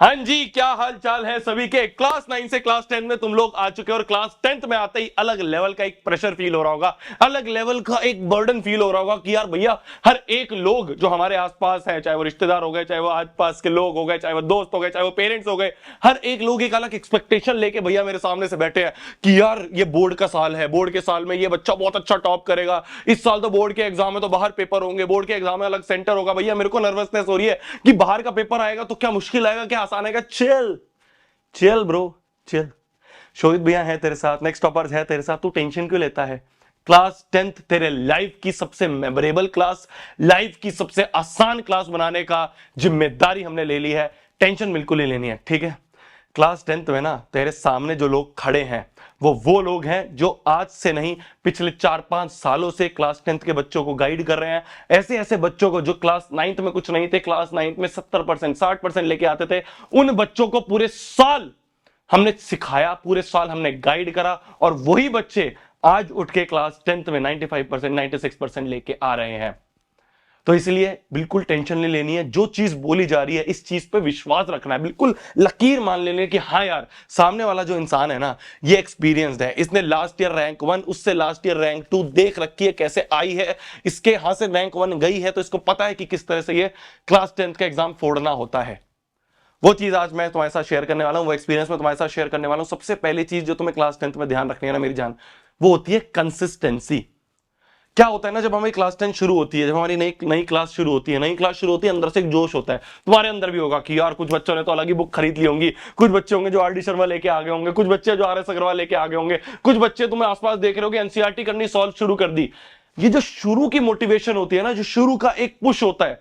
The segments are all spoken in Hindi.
हाँ जी, क्या हाल चाल है सभी के। क्लास 9 से क्लास 10 में तुम लोग आ चुके हो और क्लास 10th में आते ही अलग लेवल का एक प्रेशर फील हो रहा होगा, अलग लेवल का एक बर्डन फील हो रहा होगा कि यार भैया हर एक लोग जो हमारे आसपास है, चाहे वो रिश्तेदार हो गए, चाहे वो आसपास के लोग हो गए, चाहे वो दोस्त हो गए, चाहे वो पेरेंट्स हो गए, हर एक लोग एक अलग एक्सपेक्टेशन लेके भैया मेरे सामने से बैठे हैं कि यार ये बोर्ड का साल है, बोर्ड के साल में ये बच्चा बहुत अच्छा टॉप करेगा, इस साल तो बोर्ड के एग्जाम में तो बाहर पेपर होंगे, बोर्ड के एग्जाम में अलग सेंटर होगा। भैया मेरे को नर्वसनेस हो रही है कि बाहर का पेपर आएगा तो क्या मुश्किल आएगा, क्या आसान आएगा। Chill chill bro, chill. Shohit भैया है तेरे साथ, नेक्स्ट टॉपर्स है तेरे साथ, तू टेंशन क्यों लेता है। क्लास 10th तेरे लाइफ की सबसे मेमोरेबल क्लास, लाइफ की सबसे आसान क्लास बनाने का जिम्मेदारी हमने ले ली है। टेंशन बिल्कुल नहीं लेनी है, ठीक है। क्लास 10th में ना तेरे सामने जो लोग खड़े हैं वो लोग हैं जो आज से नहीं पिछले 4-5 सालों से क्लास 10th के बच्चों को गाइड कर रहे हैं। ऐसे ऐसे बच्चों को जो क्लास 9th में कुछ नहीं थे, क्लास 9th में 70% 60% लेके आते थे, उन बच्चों को पूरे साल हमने सिखाया, पूरे साल हमने गाइड करा और वही बच्चे आज उठ के क्लास 10th में 95% 96% लेके आ रहे हैं। तो इसलिए बिल्कुल टेंशन नहीं लेनी है, जो चीज बोली जा रही है इस चीज पे विश्वास रखना है, बिल्कुल लकीर मान लेनी है कि हाँ यार सामने वाला जो इंसान है ना ये एक्सपीरियंस्ड है, इसने लास्ट ईयर रैंक 1 उससे लास्ट ईयर रैंक 2 देख रखी है कैसे आई है, इसके यहां से रैंक 1 गई है तो इसको पता है कि किस तरह से ये क्लास 10th का एग्जाम फोड़ना होता है। वो चीज आज मैं तुम्हारे साथ शेयर करने वाला हूं, वो एक्सपीरियंस मैं तुम्हारे साथ शेयर करने वाला हूं। सबसे पहली चीज जो तुम्हें क्लास 10th में ध्यान रखनी है ना मेरी जान, वो होती है कंसिस्टेंसी। क्या होता है ना, जब हमारी क्लास 10 शुरू होती है, जब हमारी नई नई क्लास शुरू होती है, नई क्लास शुरू होती है, अंदर से एक जोश होता है। तुम्हारे अंदर भी होगा कि यार कुछ बच्चों ने तो अलग ही बुक खरीद ली होंगी, कुछ बच्चे होंगे जो आर डी शर्मा लेके आ गए होंगे, कुछ बच्चे जो आर एस अग्रवाल लेके आ गए होंगे, कुछ बच्चे तुम्हें आसपास देख रहे हो एनसीईआरटी करनी सॉल्व शुरू कर दी। ये जो शुरू की मोटिवेशन होती है ना, जो शुरू का एक पुश होता है,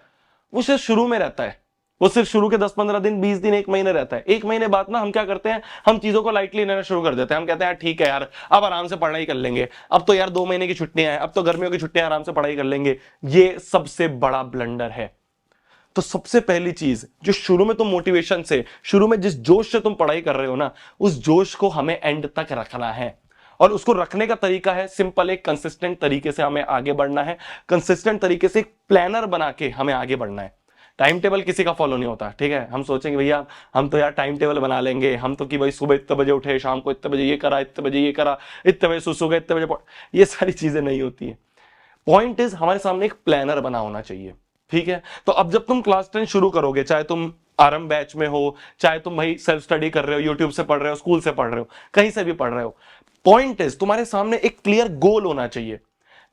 वो सिर्फ शुरू में रहता है। वो सिर्फ शुरू के 10-15 दिन, 20 दिन, 1 महीने रहता है। 1 महीने बाद ना हम क्या करते हैं, हम चीजों को लाइटली लेना शुरू कर देते हैं। हम कहते हैं यार ठीक है यार, अब आराम से पढ़ाई कर लेंगे, अब तो यार 2 महीने की छुट्टियां हैं, अब तो गर्मियों की छुट्टियां, आराम से पढ़ाई कर लेंगे। ये सबसे बड़ा ब्लंडर है। तो सबसे पहली चीज, जो शुरू में तुम मोटिवेशन से, शुरू में जिस जोश से तुम पढ़ाई कर रहे हो ना, उस जोश को हमें एंड तक रखना है। और उसको रखने का तरीका है सिंपल, एक कंसिस्टेंट तरीके से हमें आगे बढ़ना है। कंसिस्टेंट तरीके से एक प्लानर बना के हमें आगे बढ़ना है। टाइम टेबल किसी का फॉलो नहीं होता, ठीक है। हम सोचेंगे भैया हम तो यार टाइम टेबल बना लेंगे, हम तो कि भाई सुबह इतने बजे उठे, शाम को इतने बजे ये करा, इतने बजे ये करा, इतने बजे सुसु गए, इतने बजे ये सारी चीजें नहीं होती है। पॉइंट इज हमारे सामने एक प्लानर बना होना चाहिए, ठीक है। तो अब जब तुम क्लास 10 शुरू करोगे, चाहे तुम आरंभ बैच में हो, चाहे तुम भाई सेल्फ स्टडी कर रहे हो, यूट्यूब से पढ़ रहे हो, स्कूल से पढ़ रहे हो, कहीं से भी पढ़ रहे हो, पॉइंट इज तुम्हारे सामने एक क्लियर गोल होना चाहिए।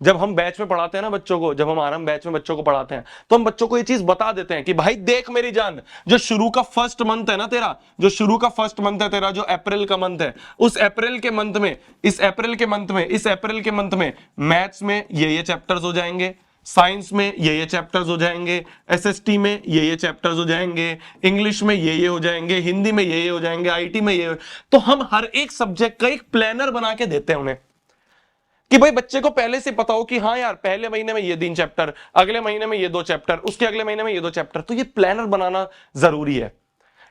जब हम बैच में पढ़ाते हैं ना बच्चों को, जब हम आरंभ बैच में बच्चों को पढ़ाते हैं, तो हम बच्चों को ये चीज बता देते हैं कि भाई देख मेरी जान, जो शुरू का फर्स्ट मंथ है ना तेरा, जो शुरू का फर्स्ट मंथ है तेरा, जो अप्रैल का मंथ है, उस अप्रैल के मंथ में, इस अप्रैल के मंथ में, इस अप्रैल के मंथ में मैथ्स में ये चैप्टर्स हो जाएंगे, साइंस में ये चैप्टर्स हो जाएंगे, एसएसटी में ये चैप्टर्स हो जाएंगे, इंग्लिश में ये हो जाएंगे, हिंदी में ये हो जाएंगे, आईटी में ये। तो हम हर एक सब्जेक्ट का एक प्लानर बना के देते हैं उन्हें कि भाई बच्चे को पहले से पता हो कि हाँ यार पहले महीने में ये 3 चैप्टर, अगले महीने में ये 2 चैप्टर, उसके अगले महीने में ये 2 चैप्टर। तो ये प्लानर बनाना जरूरी है।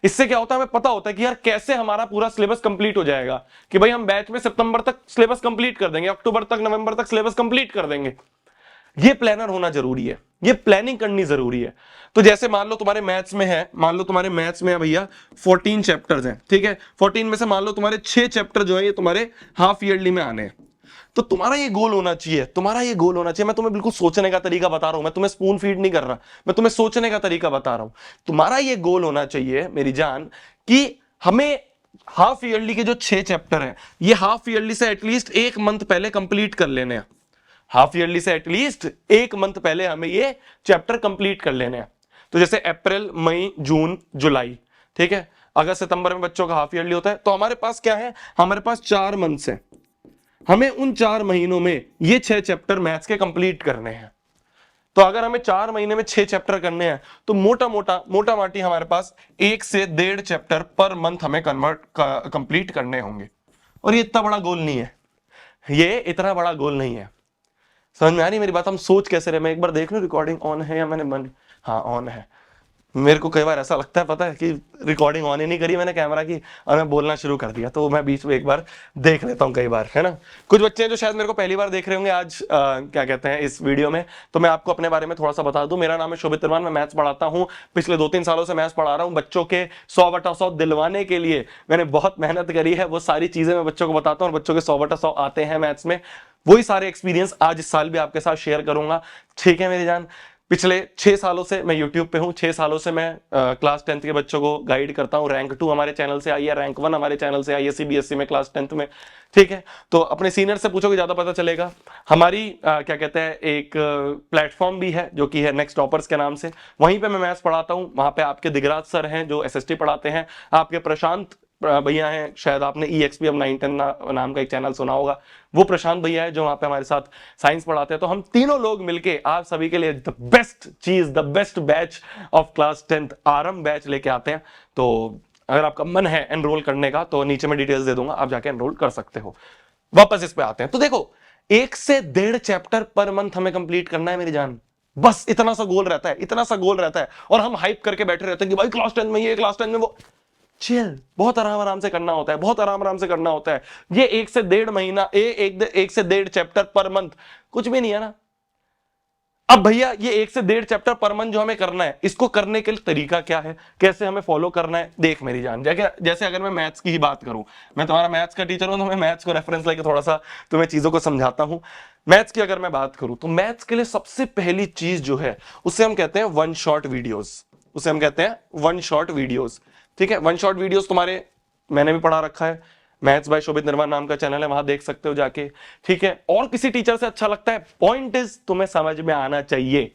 इससे क्या होता है, हमें पता होता है कि यार कैसे हमारा पूरा सिलेबस कंप्लीट हो जाएगा, कि भाई हम बैच में सितंबर तक सिलेबस कंप्लीट कर देंगे, अक्टूबर तक, नवंबर तक सिलेबस कंप्लीट कर देंगे। ये प्लानर होना जरूरी है, ये प्लानिंग करनी जरूरी है। तो जैसे मान लो तुम्हारे मैथ्स में है, मान लो तुम्हारे मैथ्स में है भैया 14 चैप्टर्स हैं, ठीक है। 14 में से मान लो तुम्हारे 6 चैप्टर जो है ये तुम्हारे हाफ ईयरली में आने हैं। तो तुम्हारा ये गोल होना चाहिए, तुम्हारा ये गोल होना चाहिए। मैं तुम्हें बिल्कुल सोचने का तरीका बता रहा हूं, मैं तुम्हें स्पून फीड नहीं कर रहा, मैं तुम्हें सोचने का तरीका बता रहा हूं। तुम्हारा ये गोल होना चाहिए मेरी जान कि हमें हाफ ईयरली के जो 6 चैप्टर हैं, ये हाफ ईयरली से एटलीस्ट 1 मंथ पहले कंप्लीट कर लेने हैं। हाफ ईयरली से एटलीस्ट 1 मंथ पहले हमें ये चैप्टर कंप्लीट कर लेने हैं। तो जैसे अप्रैल, मई, जून, जुलाई, ठीक है। अगस्त, सितंबर में बच्चों का हाफ ईयरली होता है। तो हमारे पास क्या है, हमारे पास 4 मंथ्स हैं। हमें उन 4 महीनों में ये 6 चैप्टर मैथ्स के कंप्लीट करने हैं। तो अगर हमें 4 महीने में 6 चैप्टर करने हैं, तो मोटा माटी हमारे पास 1 से 1.5 चैप्टर पर मंथ हमें कंप्लीट करने होंगे। और ये इतना बड़ा गोल नहीं है, ये इतना बड़ा गोल नहीं है। समझ में आ रही मेरी बात, हम सोच कैसे रहे। मैं एक बार देख लूं रिकॉर्डिंग ऑन है या मैंने हाँ ऑन है। मेरे को कई बार ऐसा लगता है, पता है, कि रिकॉर्डिंग ऑन ही नहीं करी मैंने कैमरा की और मैं बोलना शुरू कर दिया, तो मैं बीच में एक बार देख लेता हूँ कई बार, है ना। कुछ बच्चे हैं जो शायद मेरे को पहली बार देख रहे होंगे आज क्या कहते हैं इस वीडियो में, तो मैं आपको अपने बारे में थोड़ा सा बता दूं। मेरा नाम है शोभित तिरमान, मैं मैथ्स पढ़ाता हूँ, पिछले 2-3 सालों से मैथ्स पढ़ा रहा हूँ। बच्चों के 100/100 दिलवाने के लिए मैंने बहुत मेहनत करी है, वो सारी चीजें मैं बच्चों को बताता हूँ और बच्चों के 100/100 आते हैं मैथ्स में। वही सारे एक्सपीरियंस आज इस साल भी आपके साथ शेयर करूंगा, ठीक है मेरी जान। पिछले 6 सालों से मैं YouTube पे हूँ, 6 सालों से मैं क्लास 10th के बच्चों को गाइड करता हूँ। रैंक 2 हमारे चैनल से आई है, रैंक 1 हमारे चैनल से आई है CBSE में क्लास 10th में, ठीक है। तो अपने सीनियर से पूछोगे ज्यादा पता चलेगा। हमारी क्या कहते हैं एक प्लेटफॉर्म भी है जो कि है नेक्स्ट टॉपर्स के नाम से, वहीं पे मैं मैथ्स पढ़ाता हूँ। वहां पे आपके दिगराज सर हैं जो SST पढ़ाते हैं, आपके प्रशांत भैया हैं, शायद आपने EXP of 9-10 नाम का एक चैनल सुना होगा, वो प्रशांत भैया है जो वहां पे हमारे साथ साइंस पढ़ाते हैं। तो हम तीनों लोग मिलके आप सभी के लिए द बेस्ट चीज, the best batch of class 10th आरंभ बैच लेके आते हैं। तो अगर आपका मन है एनरोल करने का तो नीचे में डिटेल्स दे दूंगा, आप जाके एनरोल कर सकते हो। वापस इस पे आते हैं, तो देखो 1 से 1.5 चैप्टर पर मंथ हमें कंप्लीट करना है मेरी जान, बस इतना सा गोल रहता है, इतना सा गोल रहता है। और हम हाइप करके बैठे रहते हैं कि भाई क्लास 10 में ये, क्लास 10 में वो। चिल, बहुत आराम आराम से करना होता है, बहुत आराम आराम से करना होता है। ये 1 से 1.5 महीना, एक से 1.5 चैप्टर पर मंथ कुछ भी नहीं है ना। अब भैया ये 1 से 1.5 चैप्टर पर मंथ जो हमें करना है, इसको करने के लिए तरीका क्या है, कैसे हमें फॉलो करना है, देख मेरी जान। जैसे अगर मैं मैथ्स की ही बात करूं, मैं तुम्हारा मैथ्स का टीचर हूं, तो मैं मैथ्स को रेफरेंस लेके थोड़ा सा तुम्हें चीजों को समझाता हूं। मैथ्स की अगर मैं बात करूं तो मैथ्स के लिए सबसे पहली चीज जो है उसे हम कहते हैं वन शॉट वीडियोस, उसे हम कहते हैं वन शॉट वीडियोस, ठीक है। वन शॉट वीडियोस तुम्हारे मैंने भी पढ़ा रखा है, मैथ्स बाय शोभित निर्माण नाम का चैनल है, वहां देख सकते हो जाके, ठीक है। और किसी टीचर से अच्छा लगता है, पॉइंट इज तुम्हें समझ में आना चाहिए।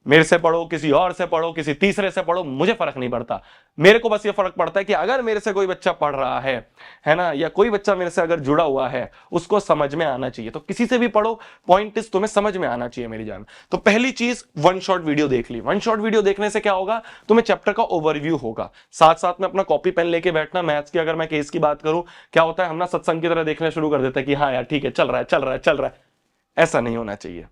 मेरे से पढ़ो, किसी और से पढ़ो, किसी तीसरे से पढ़ो, मुझे फर्क नहीं पड़ता। मेरे को बस ये फर्क पड़ता है कि अगर मेरे से कोई बच्चा पढ़ रहा है ना, या कोई बच्चा मेरे से अगर जुड़ा हुआ है, उसको समझ में आना चाहिए। तो किसी से भी पढ़ो, पॉइंट इज तुम्हें समझ में आना चाहिए मेरी जान। तो पहली चीज वन शॉट वीडियो देख ली। वन शॉट वीडियो देखने से क्या होगा, तुम्हें चैप्टर का ओवरव्यू होगा, साथ साथ में अपना कॉपी पेन लेके बैठना। मैथ्स की अगर मैं केस की बात करूं, क्या होता है हम ना सत्संग की तरह देखना शुरू कर देते हैं कि हाँ यार ठीक है, चल रहा है चल रहा है चल रहा है। ऐसा नहीं होना चाहिए,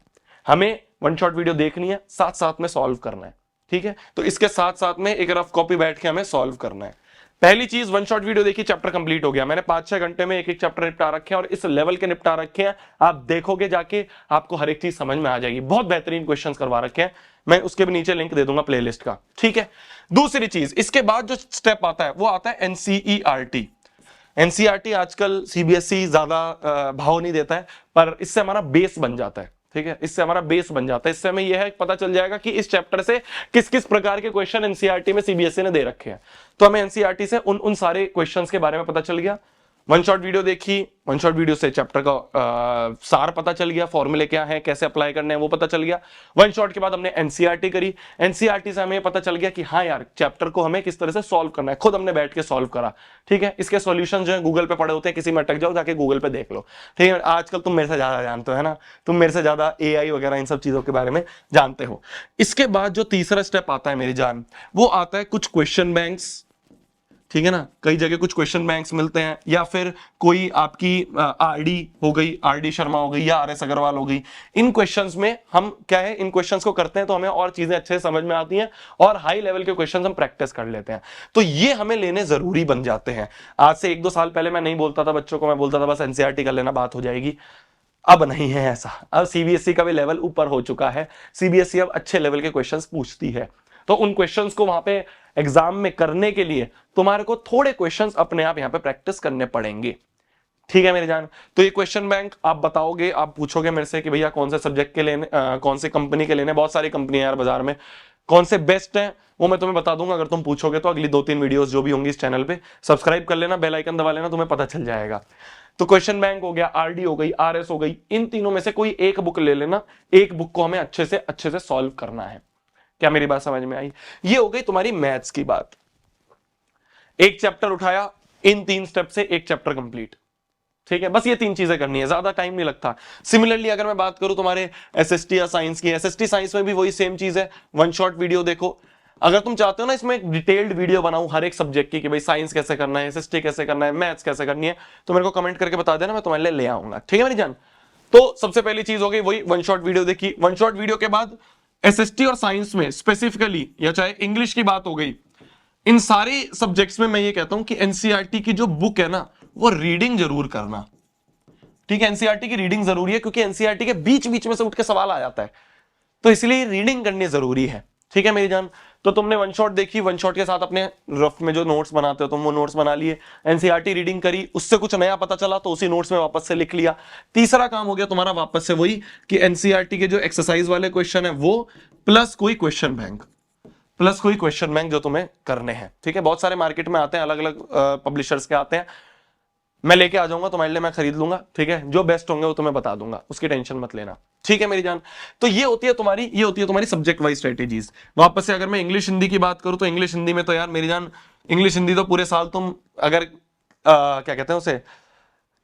हमें वन शॉट वीडियो देखनी है, साथ साथ में सॉल्व करना है, ठीक है। तो इसके साथ साथ में एक रफ कॉपी बैठ के हमें सॉल्व करना है। पहली चीज, वन शॉट वीडियो देखी, चैप्टर कंप्लीट हो गया। मैंने 5-6 घंटे में एक एक चैप्टर निपटा रखे हैं और इस लेवल के निपटा रखे हैं, आप देखोगे जाके आपको हर एक चीज समझ में आ जाएगी। बहुत बेहतरीन क्वेश्चंस करवा रखे हैं, मैं उसके भी नीचे लिंक दे दूंगा प्लेलिस्ट का, ठीक है। दूसरी चीज, इसके बाद जो स्टेप आता है वो आता है NCERT। NCERT आजकल CBSE ज्यादा भाव नहीं देता है, पर इससे हमारा बेस बन जाता है, ठीक है। इससे हमारा बेस बन जाता है, इससे हमें यह है पता चल जाएगा कि इस चैप्टर से किस किस प्रकार के क्वेश्चन NCERT में CBSE ने दे रखे हैं। तो हमें NCERT से उन सारे क्वेश्चंस के बारे में पता चल गया। वन शॉट वीडियो देखी, वन शॉट वीडियो से चैप्टर का सार पता चल गया, फॉर्मूले क्या है, कैसे अप्लाई करने हैं वो पता चल गया। वन शॉट के बाद हमने NCERT करी, NCERT से हमें पता चल गया कि हाँ यार चैप्टर को हमें किस तरह से सॉल्व करना है, खुद हमने बैठ के सॉल्व करा, ठीक है। इसके सॉल्यूशन जो है गूगल पे पड़े होते हैं, किसी में अटक जाओ जाके गूगल पे देख लो, ठीक है। आजकल तुम मेरे से ज्यादा जानते हो, है ना, तुम मेरे से ज्यादा AI वगैरह इन सब चीजों के बारे में जानते हो। इसके बाद जो तीसरा स्टेप आता है मेरी जान, वो आता है कुछ क्वेश्चन बैंक्स, ठीक है ना। कई जगह कुछ क्वेश्चन बैंक्स मिलते हैं, या फिर कोई आपकी RD हो गई, RD शर्मा हो गई, या RS अग्रवाल हो गई। इन क्वेश्चंस में हम क्या है, इन क्वेश्चंस को करते हैं तो हमें और चीजें अच्छे से समझ में आती हैं और हाई लेवल के क्वेश्चंस हम प्रैक्टिस कर लेते हैं। तो ये हमें लेने जरूरी बन जाते हैं। आज से 1-2 साल पहले मैं नहीं बोलता था बच्चों को, मैं बोलता था बस NCERT कर लेना, बात हो जाएगी। अब नहीं है ऐसा, अब CBSE का भी लेवल ऊपर हो चुका है। CBSE अब अच्छे लेवल के क्वेश्चंस पूछती है, तो उन क्वेश्चंस को वहां पे एग्जाम में करने के लिए तुम्हारे को थोड़े क्वेश्चंस अपने आप यहां पे प्रैक्टिस करने पड़ेंगे, ठीक है मेरी जान। तो ये क्वेश्चन बैंक आप बताओगे, आप पूछोगे मेरे से कि भैया कौन से सब्जेक्ट के लेने, कौन सी कंपनी के लेने। बहुत सारी कंपनियां यार बाजार में, कौन से बेस्ट हैं वो मैं तुम्हें बता दूंगा अगर तुम पूछोगे तो। अगली 2-3 वीडियोस जो भी होंगी इस चैनल पे सब्सक्राइब कर लेना, बेल आइकन दबा लेना, तुम्हें पता चल जाएगा। तो क्वेश्चन बैंक हो गया, RD हो गई, RS हो गई, इन तीनों में से कोई एक बुक ले लेना। एक बुक को हमें अच्छे से सॉल्व करना है। क्या मेरी बात समझ में आई? ये हो गई तुम्हारी मैथ्स की बात। एक चैप्टर उठाया, इन 3 स्टेप से एक चैप्टर कंप्लीट, ठीक है। बस ये 3 चीजें करनी है, ज्यादा टाइम नहीं लगता। सिमिलरली अगर मैं बात करूं तुम्हारे SST या साइंस की, SST साइंस में भी वही सेम चीज है, वन शॉट वीडियो देखो। अगर तुम चाहते हो ना इसमें एक डिटेल्ड वीडियो बनाऊं हर एक सब्जेक्ट की, कि भाई साइंस कैसे करना है, SST कैसे करना है, मैथ्स कैसे करनी है, तो मेरे को कमेंट करके बता देना, मैं तुम्हारे लिए ले आऊंगा, ठीक है मेरी जान। तो सबसे पहली चीज हो गई वही वन शॉट वीडियो देखी। वन शॉट वीडियो के बाद एसएसटी और साइंस में स्पेसिफिकली, या चाहे इंग्लिश की बात हो गई, इन सारे सब्जेक्ट्स में मैं ये कहता हूं कि एनसीईआरटी की जो बुक है ना, वो रीडिंग जरूर करना। ठीक है, एनसीईआरटी की रीडिंग जरूरी है, क्योंकि एनसीईआरटी के बीच बीच में से उठ के सवाल आ जाता है, तो इसलिए रीडिंग करनी जरूरी है। ठीक है मेरी जान, तो तुमने वन शॉट देखी, वन शॉट के साथ अपने रफ में जो नोट्स बनाते हो तुम, वो नोट्स बना लिए, एनसीईआरटी रीडिंग करी, उससे कुछ नया पता चला तो उसी नोट्स में वापस से लिख लिया। तीसरा काम हो गया तुम्हारा वापस से वही कि एनसीईआरटी के जो एक्सरसाइज वाले क्वेश्चन है वो, प्लस कोई क्वेश्चन बैंक, प्लस कोई क्वेश्चन बैंक जो तुम्हें करने हैं। ठीक है, बहुत सारे मार्केट में आते हैं, अलग अलग पब्लिशर्स के आते हैं, मैं लेके आ जाऊंगा तुम्हारे लिए, मैं खरीद लूंगा। ठीक है, जो बेस्ट होंगे वो तुम्हें बता दूंगा, उसकी टेंशन मत लेना। ठीक है मेरी जान, तो ये होती है तुम्हारी सब्जेक्ट वाइज स्ट्रेटेजीज। वापस से अगर मैं इंग्लिश हिंदी की बात करूं, तो इंग्लिश हिंदी में तो यार मेरी जान, इंग्लिश हिंदी तो पूरे साल तुम अगर क्या कहते हैं उसे,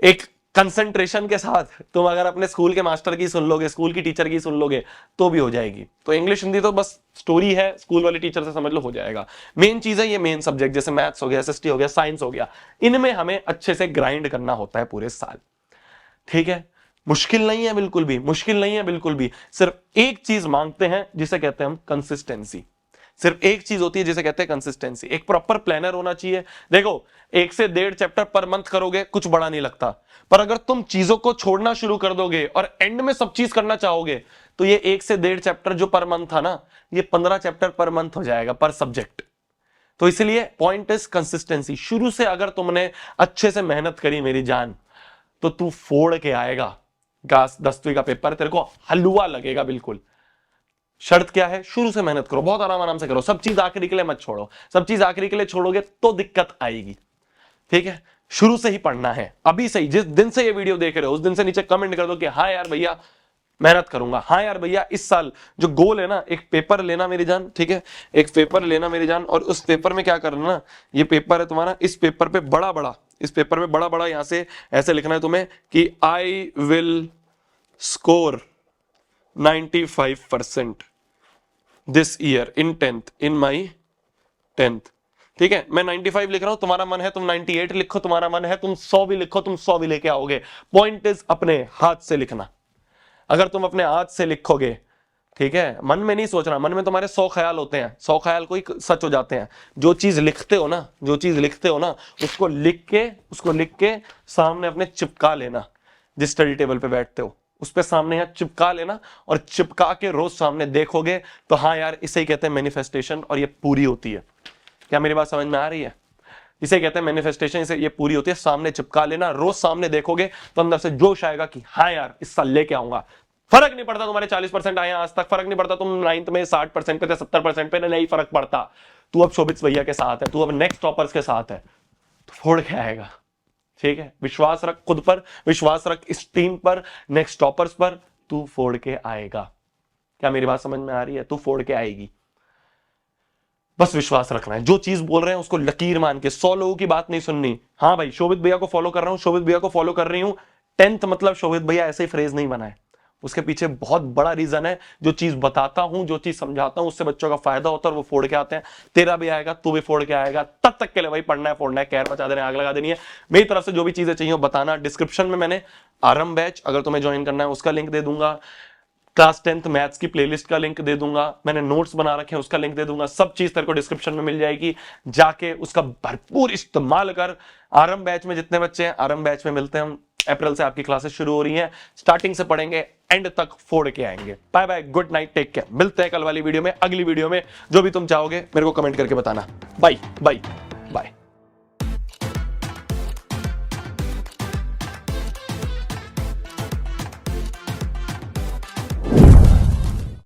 एक कंसंट्रेशन के साथ तुम अगर अपने स्कूल के मास्टर की सुन लोगे, स्कूल की टीचर की सुन लोगे, तो भी हो जाएगी। तो इंग्लिश हिंदी तो बस स्टोरी है, स्कूल वाले टीचर से समझ लो, हो जाएगा। मेन चीज है ये मेन सब्जेक्ट, जैसे मैथ्स हो गया, एसएसटी हो गया, साइंस हो गया, इनमें हमें अच्छे से ग्राइंड करना होता है पूरे साल। ठीक है, मुश्किल नहीं है बिल्कुल भी, मुश्किल नहीं है बिल्कुल भी, सिर्फ एक चीज मांगते हैं जिसे कहते हैं हम कंसिस्टेंसी। सिर्फ एक चीज होती है जिसे कहते हैं कंसिस्टेंसी, एक प्रॉपर प्लानर होना चाहिए। देखो, 1 से 1.5 चैप्टर पर मंथ करोगे कुछ बड़ा नहीं लगता, पर अगर तुम चीजों को छोड़ना शुरू कर दोगे और एंड में सब चीज करना चाहोगे, तो ये 1 से 1.5 चैप्टर जो पर मंथ था ना, ये 15 चैप्टर पर मंथ हो जाएगा पर सब्जेक्ट। तो इसलिए पॉइंट इज कंसिस्टेंसी। शुरू से अगर तुमने अच्छे से मेहनत करी मेरी जान, तो तू फोड़ के आएगा 10वीं का पेपर, तेरे को हलवा लगेगा बिल्कुल। शर्त क्या है, शुरू से मेहनत करो, बहुत आराम आराम से करो, सब चीज आखिरी के लिए मत छोड़ो। सब चीज आखिरी के लिए छोड़ोगे तो दिक्कत आएगी। ठीक है, शुरू से ही पढ़ना है, अभी से ही, जिस दिन से ये वीडियो देख रहे हो उस दिन से नीचे कमेंट कर दो कि हाँ यार भैया मेहनत करूंगा, हाँ यार भैया इस साल जो गोल है ना, एक पेपर लेना मेरी जान। ठीक है, एक पेपर लेना मेरी जान, और उस पेपर में क्या करना ना, ये पेपर है तुम्हारा, इस पेपर पे बड़ा बड़ा, इस पेपर में बड़ा बड़ा यहां से ऐसे लिखना है तुम्हें कि I will score 95% this year in 10th in my 10th। ठीक है, मैं 95 लिख रहा हूं, तुम्हारा मन है तुम 98 लिखो, तुम्हारा मन है तुम 100 भी लिखो, तुम 100 भी लेके आओगे। पॉइंट इज अपने हाथ से लिखना। अगर तुम अपने हाथ से लिखोगे, ठीक है, मन में नहीं सोचना, मन में तुम्हारे 100 ख्याल होते हैं, 100 ख्याल कोई सच हो जाते हैं। जो चीज लिखते हो ना, जो चीज लिखते हो ना, उसको लिख के सामने अपने चिपका लेना। जिस स्टडी टेबल पे बैठते हो उस पे सामने यहाँ चिपका लेना, और चिपका के रोज सामने देखोगे तो हाँ यार इसे ही कहते हैं मैनिफेस्टेशन, और ये पूरी होती है। क्या मेरी बात समझ में आ रही है? इसे कहते हैं मैनिफेस्टेशन, इसे ये पूरी होती है। सामने चिपका लेना, रोज सामने देखोगे तो अंदर से जोश आएगा कि हाँ यार इस साल लेके आऊंगा। फर्क नहीं पड़ता तुम्हारे 40% आए आज तक, फर्क नहीं पड़ता तुम 9th में 60% पे थे, 70% पे, नहीं फर्क पड़ता। तू अब शोभित भैया के साथ है, तू अब नेक्स्ट टॉपर्स के साथ है, तो फोड़ के आएगा। ठीक है, विश्वास रख खुद पर, विश्वास रख इस टीम पर, नेक्स्ट टॉपर्स पर, तू फोड़ के आएगा। क्या मेरी बात समझ में आ रही है? तू फोड़ के आएगी, बस विश्वास रखना है। जो चीज बोल रहे हैं उसको लकीर मान के, 100 लोगों की बात नहीं सुननी। हाँ भाई शोभित भैया को फॉलो कर रहा हूं, शोभित भैया को फॉलो कर रही हूं, 10th मतलब शोभित भैया ऐसे ही फ्रेज नहीं बनाए, उसके पीछे बहुत बड़ा रीजन है। जो चीज बताता हूं, जो चीज समझाता हूं, उससे बच्चों का फायदा होता है और वो फोड़ के आते हैं। तेरा भी आएगा, तू भी फोड़ के आएगा। तब तक के लिए भाई पढ़ना है, फोड़ना है, कहर मचा देना, आग लगा देनी है। मेरी तरफ से जो भी चीजें चाहिए बताना। डिस्क्रिप्शन में मैंने आरंभ बैच, अगर तुम्हें ज्वाइन करना है उसका लिंक दे दूंगा, क्लास 10th मैथ्स की प्लेलिस्ट का लिंक दे दूंगा, मैंने नोट्स बना रखे हैं उसका लिंक दे दूंगा। सब चीज तेरे को डिस्क्रिप्शन में मिल जाएगी, जाके उसका भरपूर इस्तेमाल कर। आरंभ बैच में जितने बच्चे हैं, आरंभ बैच में मिलते हैं हम। अप्रैल से आपकी क्लासेस शुरू हो रही हैं, स्टार्टिंग से पढ़ेंगे, एंड तक फोड़ के आएंगे। Bye bye, good night, take care. मिलते हैं कल वाली वीडियो में, अगली वीडियो में। जो भी तुम चाहोगे मेरे को कमेंट करके बताना। Bye bye.